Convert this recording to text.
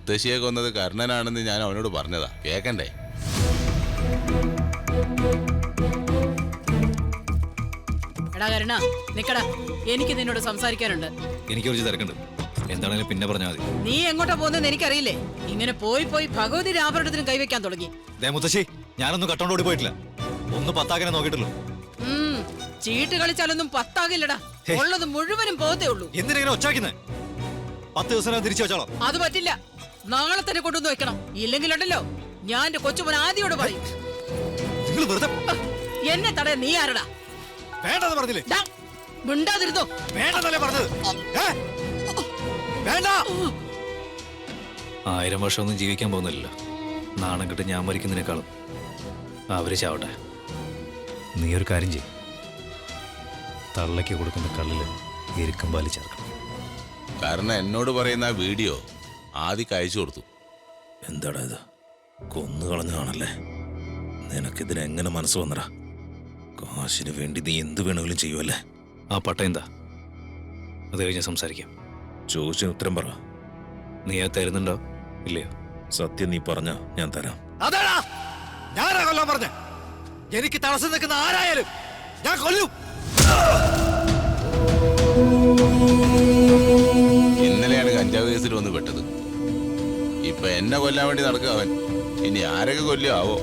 മുത്തശ്ശിയെ കൊന്നത് കർണനാണെന്ന് ഞാൻ അവനോട് പറഞ്ഞതാ. കേക്കണ്ടേ? എടാ കരുണ, നിക്കടാ, എനിക്ക് നിന്നോട് സംസാരിക്കാനുണ്ട്. എനിക്ക് കുറച്ച് തിരക്കുണ്ട്. എന്താണെങ്കിലും പിന്നെ പറഞ്ഞാൽ മതി. നീ എങ്ങോട്ടാ പോകുന്നതെന്ന് എനിക്കറിയില്ലേ. ഇങ്ങനെ പോയി പോയി ഭഗവതി ആഭരണത്തിന് കൈവയ്ക്കാൻ തുടങ്ങി. മുത്തശ്ശി, ഞാനൊന്നും കട്ടോണ്ട് ഓടി പോയിട്ടില്ല. ഒന്ന് പത്താക്കനെ നോക്കിയിട്ടുള്ളൂ. ചീട്ട് കളിച്ചാലൊന്നും പത്താകില്ലടാ. ഉള്ളത് മുഴുവനും പോകത്തേ ഉള്ളൂ. എന്തിനെ ഒച്ചാക്കുന്നേ? 10 ദിവസം തിരിച്ചു വെച്ചോളാം. അത് പറ്റില്ല. നാളെ തന്നെ കൊണ്ടുവന്ന് വെക്കണം. ഇല്ലെങ്കിലുണ്ടല്ലോ ഞാൻ എന്റെ കൊച്ചുമോൻ ആദ്യോട് പറയും. നിങ്ങൾ വെറുതെ എന്നെ തടയാൻ നീ ആരടാ? വേണ്ടെന്ന് പറഞ്ഞില്ലേ? മിണ്ടാതിരുന്നോ? വേണ്ടെന്നല്ലേ പറഞ്ഞത്? വേണ്ട. 1000 വർഷമൊന്നും ജീവിക്കാൻ പോകുന്നില്ലല്ലോ. നാണം കിട്ട് ഞാൻ മരിക്കുന്നതിനേക്കാളും അവര് ചാവട്ടെ. നീ ഒരു കാര്യം ചെയ്യും, തള്ളയ്ക്ക് കൊടുക്കുന്ന കള്ളില് എരുക്കം പാലി ചേർക്കണം. കാരണം എന്നോട് പറയുന്ന ആ വീഡിയോ ആദ്യം അയച്ചു കൊടുത്തു. എന്താടാ ഇത്? കൊന്നു കളഞ്ഞാണല്ലേ? നിനക്കിതിനെങ്ങനെ മനസ്സ് വന്നടാ? കാശിന് വേണ്ടി നീ എന്ത് വേണമെങ്കിലും ചെയ്യുമല്ലേ? ആ പട്ട എന്താ? അത് കഴിഞ്ഞ് സംസാരിക്കാം. ചോദിച്ചതിന് ഉത്തരം പറ. നീ അത് തരുന്നുണ്ടോ ഇല്ലയോ? സത്യം നീ പറഞ്ഞ ഞാൻ തരാം. അതാടാ ഞാനാ കൊല്ലാൻ പറഞ്ഞ. എനിക്ക് തടസ്സം നിൽക്കുന്ന ആരായാലും ഞാൻ കൊല്ലും. ഇന്നലെയാണ് കഞ്ചാവ് കേസിൽ വന്ന് പെട്ടത്. ഇപ്പൊ എന്നെ കൊല്ലാൻ വേണ്ടി നടക്കുക അവൻ. ഇനി ആരൊക്കെ കൊല്ലും ആവോ?